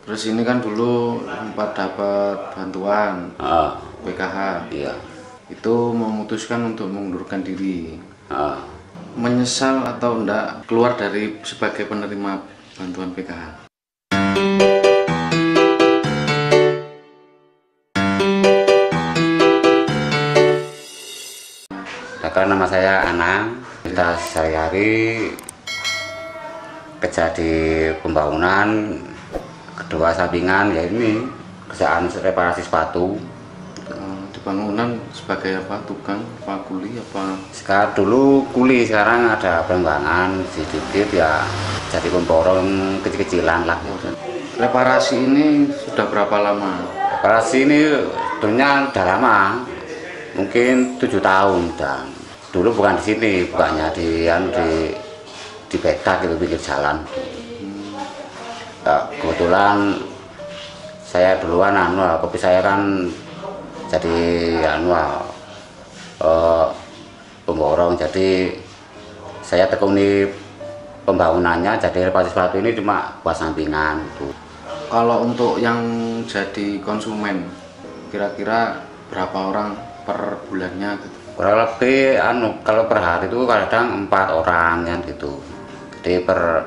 Terus ini kan dulu sempat dapat bantuan PKH. Iya. Itu memutuskan untuk mengundurkan diri. Ah. Menyesal atau enggak keluar dari sebagai penerima bantuan PKH? Karena nama saya Anang, kita sehari-hari kerja di pembangunan, kedua sampingan ya ini kerjaan reparasi sepatu. Di bangunan sebagai apa? Tukang, apa kuli, apa? Sekarang dulu kuli, sekarang ada pengembangan sedikit ya, jadi pemborong kecil-kecilan lah. Reparasi ini sudah berapa lama? Reparasi ini sebetulnya udah lama, mungkin 7 tahun dan dulu bukan di sini, bukannya di Betak gitu, pinggir jalan. Ya, kebetulan saya duluan kopi saya kan jadi pemborong, jadi saya tekuni pembangunannya, jadi reparasi sepatu ini cuma buat sampingan tuh. Kalau untuk yang jadi konsumen, kira-kira berapa orang per bulannya gitu? Kurang lebih kalau per hari itu kadang 4 orang kan gitu. Jadi per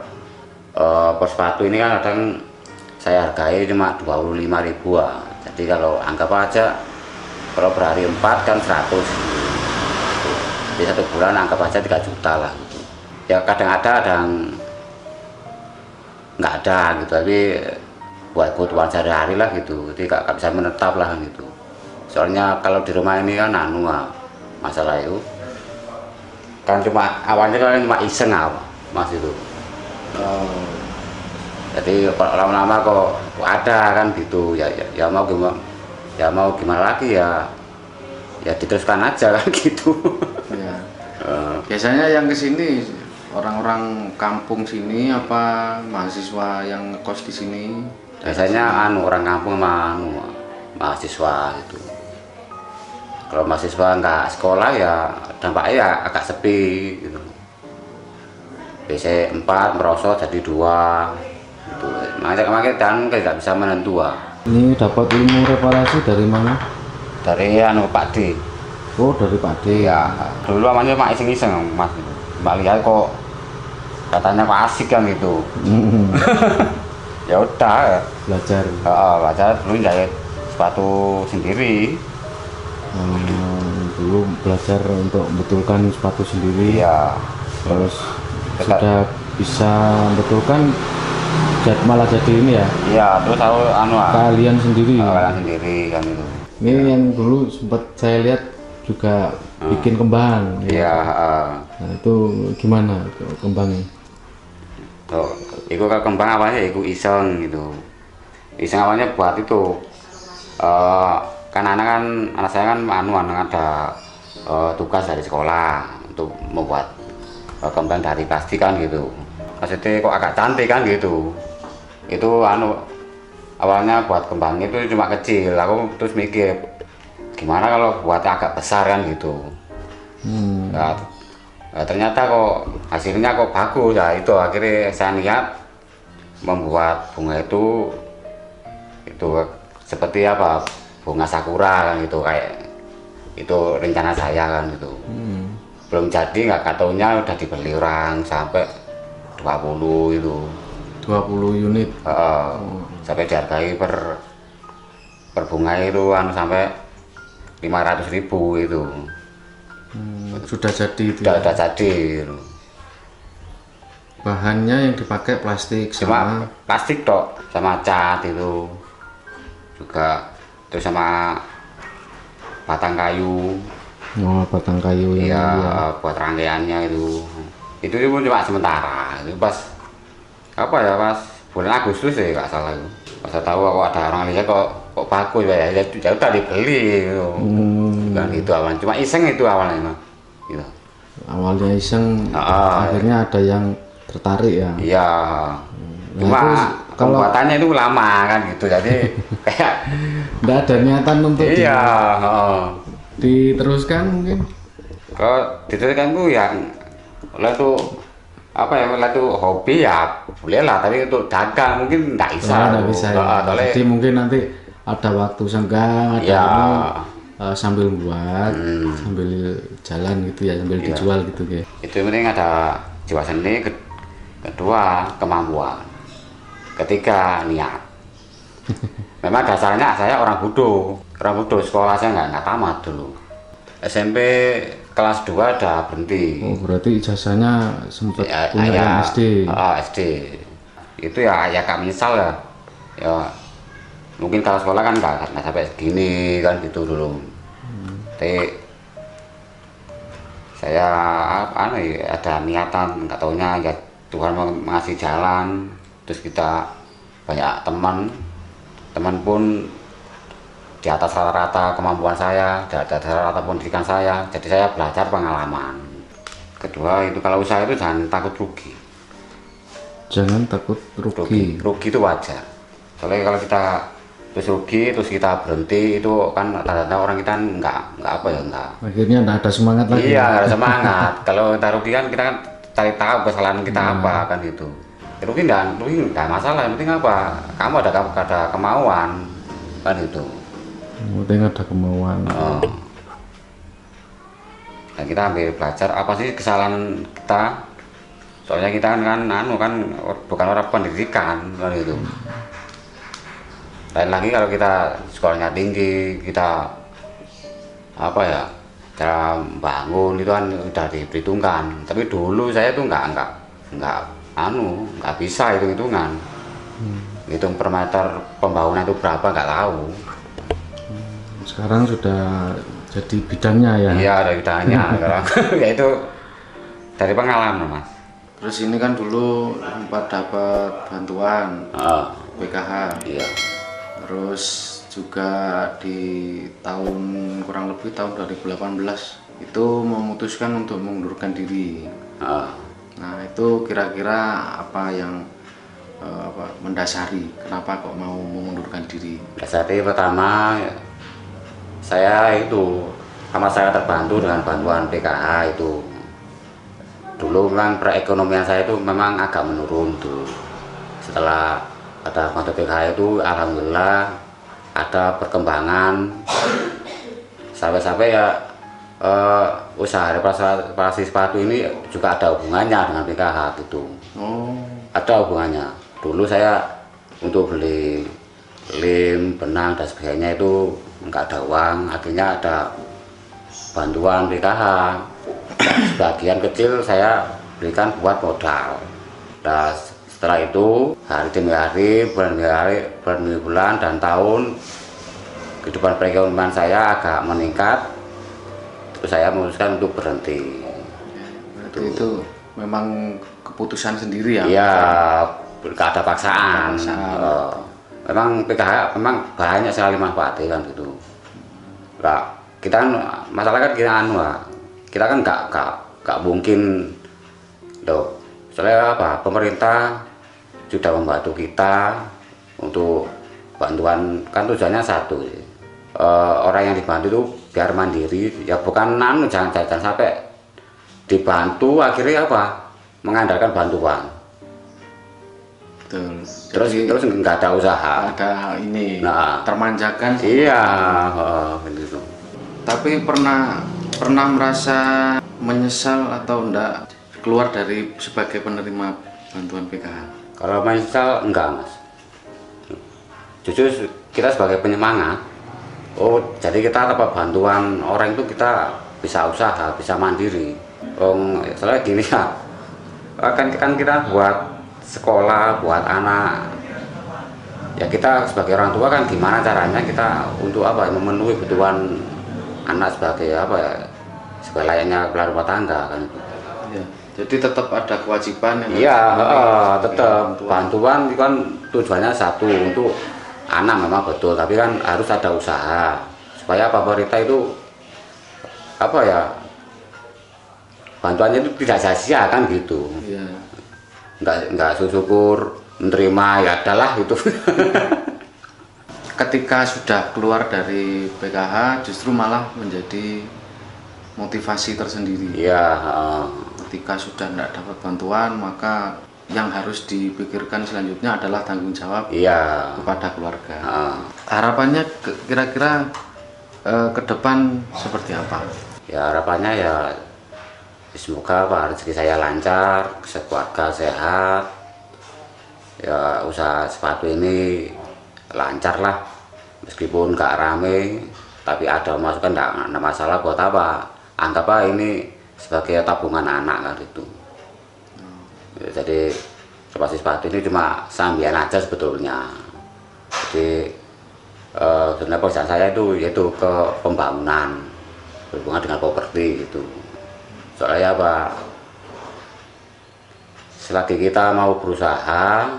sepatu ini kan kadang saya hargai cuma 25.000. Jadi kalau anggap aja kalau per hari 4 kan 100. Di 1 bulan anggap aja 3 juta lah gitu. Ya kadang ada, kadang nggak ada gitu, tapi buat kebutuhan sehari-hari lah gitu. Jadi nggak bisa menetap lah gitu. Soalnya kalau di rumah ini kan masalah itu kan cuma awalnya kan cuma iseng mas itu. Jadi lama-lama kok ada kan gitu ya mau gimana lagi ya diteruskan aja kan gitu. Ya. Biasanya yang kesini orang-orang kampung sini apa mahasiswa yang kos di sini? Biasanya orang kampung sama mahasiswa itu. Kalau mahasiswa nggak sekolah ya dampaknya ya agak sepi gitu. Biasanya 4 merosot jadi 2 gitu. Makanya dan nggak bisa menentu. Ini dapat ilmu reparasi dari mana? Dari Pak D. Oh, dari Pak D. Ya dulu namanya mak iseng-iseng mas gitu. Mbak lihat kok katanya kok asik kan gitu. Ya udah Belajar. Belajar dulu jahit sepatu sendiri. Dulu belajar untuk membetulkan sepatu sendiri. Iya. Terus sudah bisa membetulkan malah jadi ini ya? Iya, terus tahu kalian sendiri. Kalian sendiri kan itu. Ini yang dulu sempat saya lihat juga bikin kembang. Iya. Nah, itu gimana kembangnya? Tuh, itu kembang awalnya itu iseng gitu. Iseng awalnya buat itu. Kan anak saya kan ada tugas dari sekolah untuk membuat kembang dari plastik kan gitu. Maksudnya kok agak cantik kan gitu. Itu awalnya buat kembang itu cuma kecil. Aku terus mikir gimana kalau buat agak besar kan gitu. Nah, ternyata kok hasilnya kok bagus ya. Itu akhirnya saya niat membuat bunga itu seperti apa, bunga sakura kan gitu, kayak itu rencana saya kan gitu. Belum jadi nggak katanya udah dibeli orang sampai 20 itu. 20 unit. Sampai dihargai per bunga itu sampai 500.000 itu. Sudah jadi itu. Udah jadi. Bahannya yang dipakai plastik Cuma plastik tok, sama cat itu juga, terus sama batang kayu. Oh, batang kayu yang iya, buat rangkaiannya itu pun cuma sementara. Itu pas pas bulan Agustus ya nggak salah itu. Pas saya tahu kok ada orang lihat kok bagus ya udah dibeli gitu. Dan itu awalnya cuma iseng itu awalnya gitu. Awalnya iseng, akhirnya ada yang tertarik ya. Iya. Cuma pembuatannya itu lama kan gitu, jadi kayak nggak ada niatan untuk diteruskan mungkin. Kalau diteruskan tuh ya oleh tuh apa ya, kalau itu hobi ya boleh lah, tapi untuk dagang mungkin nggak bisa. Nggak bisa ya. Jadi mungkin nanti ada waktu senggang, ada ya, sambil buat, sambil jalan gitu ya, sambil dijual gitu ya. Itu yang penting ada jiwa seni, kedua kemampuan, ketiga niat. Memang dasarnya saya orang Budo, sekolah saya nggak tamat dulu. SMP kelas 2 udah berhenti. Oh, berarti ijazahnya sempat punya ya, yang SD. SD. Itu ya kak misal ya. Ya mungkin kalau sekolah kan nggak sampai segini kan gitu dulu. Tapi saya ada niatan, nggak taunya ya Tuhan mengasih jalan, terus kita banyak teman pun di atas rata-rata kemampuan saya, di atas rata-rata pendidikan saya, jadi saya belajar pengalaman. Kedua itu kalau usaha itu jangan takut rugi. Jangan takut rugi. Rugi itu wajar. Soalnya kalau kita terus rugi, terus kita berhenti, itu kan tanda-tanda orang kita nggak apa ya, nggak. Akhirnya nggak ada semangat lagi. Iya, nggak ada semangat. Kalau kita rugi kan kita kan cari tahu kesalahan kita apa kan gitu. Rugi nggak masalah, yang penting apa? Kamu ada kemauan kan itu. Penting ada kemauan. Dan kita ambil belajar apa sih kesalahan kita. Soalnya kita kan bukan orang pendidikan kan itu. Lain lagi kalau kita sekolahnya tinggi, kita apa ya, cara bangun itu kan udah diperhitungkan. Tapi dulu saya tuh nggak bisa hitung-hitungan. Hitung per meter pembangunan itu berapa nggak tahu. Sekarang sudah jadi bidangnya ya? Iya, ada bidangnya. Ya itu dari pengalaman Mas. Terus ini kan dulu sempat dapat bantuan PKH. Iya. Terus juga di kurang lebih tahun 2018 itu memutuskan untuk mengundurkan diri. Nah itu kira-kira apa yang mendasari kenapa kok mau mengundurkan diri? Dasari pertama saya itu sama saya terbantu dengan bantuan PKH itu. Dulu memang perekonomian saya itu memang agak menurun tuh. Setelah ada bantuan PKH itu alhamdulillah ada perkembangan sampai ya usaha reparasi sepatu ini juga ada hubungannya dengan PKH gitu. Ada hubungannya. Dulu saya untuk beli lem, benang dan sebagainya itu nggak ada uang, akhirnya ada bantuan PKH. Sebagian kecil saya berikan buat modal. Nah, setelah itu hari demi hari, bulan dan tahun, kehidupan perekonomian saya agak meningkat. Terus saya memutuskan untuk berhenti. Itu memang keputusan sendiri ya? Iya, nggak ada paksaan. Memang PKH memang banyak sekali manfaatnya kan gitu. Nah, kita kan masalah kan kita kan nggak mungkin loh. Soalnya apa? Pemerintah sudah membantu kita untuk bantuan, kan tujuannya satu. Orang yang dibantu itu biar mandiri, ya bukan jangan sampai dibantu akhirnya apa? Mengandalkan bantuan. Betul. Terus nggak ada usaha. Ada ini. Termanjakan. Iya. Gitu. Tapi pernah merasa menyesal atau enggak keluar dari sebagai penerima bantuan PKH? Kalau menyesal enggak Mas. Justru kita sebagai penyemangat. Jadi kita dapat bantuan orang itu kita bisa usaha, bisa mandiri. Soalnya gini ya. Kan kita buat sekolah, buat anak, ya kita sebagai orang tua kan gimana caranya kita untuk memenuhi kebutuhan anak sebagai sebagai layaknya kepala rumah tangga kan. Ya, jadi tetap ada kewajiban yang tetap bantuan itu kan tujuannya satu untuk anak memang betul, tapi kan harus ada usaha supaya pemerintah itu bantuannya itu tidak sia-sia kan gitu. Ya. Nggak syukur menerima, ya adalah itu. Ketika sudah keluar dari PKH justru malah menjadi motivasi tersendiri. Iya. ketika sudah tidak dapat bantuan, maka yang harus dipikirkan selanjutnya adalah tanggung jawab kepada keluarga. Harapannya kira-kira ke depan seperti apa? Ya harapannya ya semoga rezeki saya lancar, keluarga sehat, ya usaha sepatu ini lancar lah, meskipun nggak rame tapi ada masukan, nggak masalah. Buat apa, anggap aja ini sebagai tabungan anak kan itu. Jadi reparasi sepatu ini cuma sambian aja sebetulnya. Jadi sebenarnya pekerjaan saya itu yaitu ke pembangunan, berhubungan dengan properti gitu. Soalnya apa, selagi kita mau berusaha,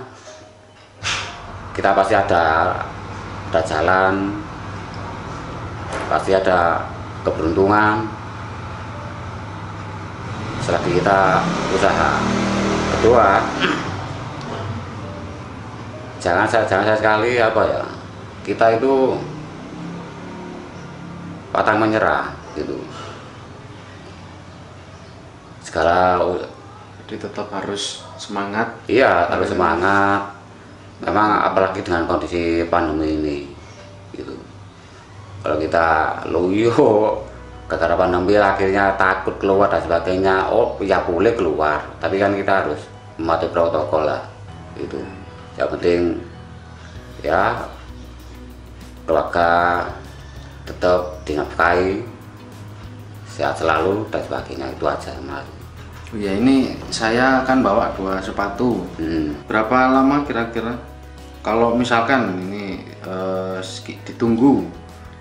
kita pasti ada jalan, pasti ada keberuntungan selagi kita usaha. Kedua, jangan sekali apa ya, kita itu pantang menyerah gitu. Segala, jadi tetap harus semangat. Iya, harus semangat. Memang apalagi dengan kondisi pandemi ini gitu. Kalau kita loyo gara-gara pandemi akhirnya takut keluar dan sebagainya, oh ya boleh keluar, tapi kan kita harus mematuhi protokol lah gitu. Yang penting ya keluarga tetap dinafkahi, sehat selalu dan sebagainya, itu aja Mas. Ya ini saya kan bawa 2 sepatu. Berapa lama kira-kira kalau misalkan ini ditunggu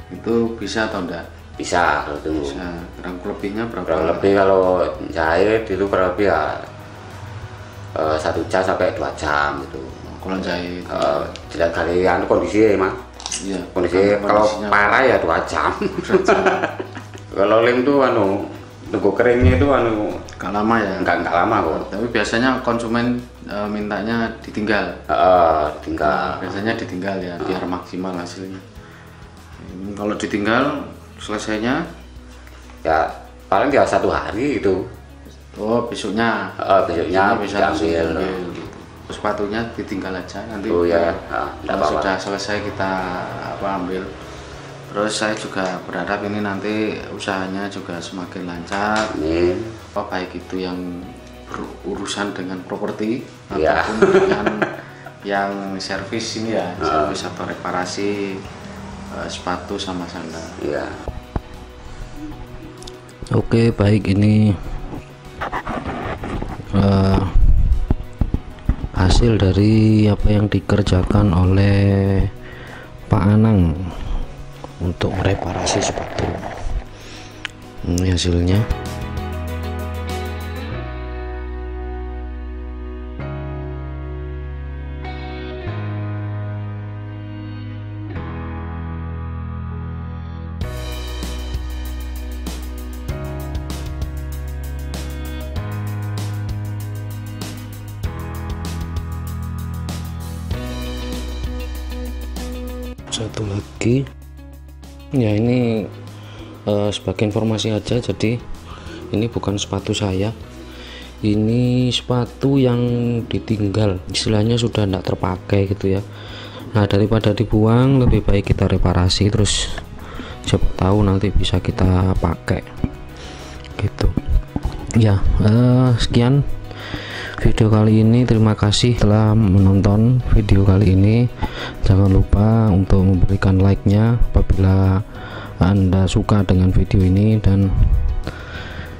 itu bisa atau enggak? Bisa kalau tunggu. Bisa. Kurang lebihnya berapa? Kurang lebih kalau jahit itu kurang lebih ya 1 jam sampai 2 jam gitu. Kalau jahit. Dilihat dari kondisi Mas. Iya. Kondisi kalau parah ya 2 jam. Kalau lem tuh tunggu keringnya itu gak lama ya? Enggak lama kok. Tapi biasanya konsumen mintanya ditinggal. Ditinggal. Biasanya ditinggal ya, biar maksimal hasilnya. Kalau ditinggal selesainya ya paling ya 1 hari itu. Oh besoknya. Besoknya bisa ambil gitu. Sepatunya ditinggal aja nanti. Oh ya. Kalau sudah selesai kita ambil. Terus saya juga berharap ini nanti usahanya juga semakin lancar. Amin. Baik itu yang berurusan dengan properti ya, ataupun dengan yang servis ini ya, servis atau reparasi sepatu sama sandal. Ya. Oke, baik, ini hasil dari apa yang dikerjakan oleh Pak Anang untuk mereparasi sepatu. Ini hasilnya. Satu lagi ya, ini sebagai informasi aja, jadi ini bukan sepatu saya, ini sepatu yang ditinggal, istilahnya sudah tidak terpakai gitu ya. Nah, daripada dibuang lebih baik kita reparasi, terus siapa tahu nanti bisa kita pakai gitu ya. Sekian video kali ini, terima kasih telah menonton video kali ini. Jangan lupa untuk memberikan like-nya apabila Anda suka dengan video ini, dan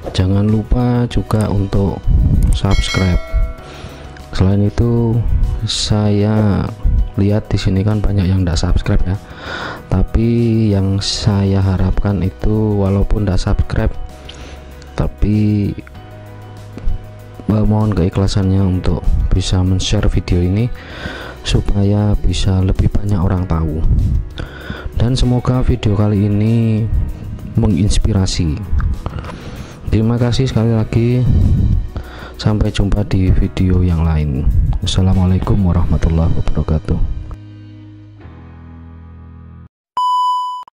jangan lupa juga untuk subscribe. Selain itu, saya lihat di sini kan banyak yang tidak subscribe ya, tapi yang saya harapkan itu walaupun tidak subscribe, tapi mohon keikhlasannya untuk bisa men-share video ini supaya bisa lebih banyak orang tahu, dan semoga video kali ini menginspirasi. Terima kasih sekali lagi, sampai jumpa di video yang lain. Wassalamualaikum warahmatullahi wabarakatuh.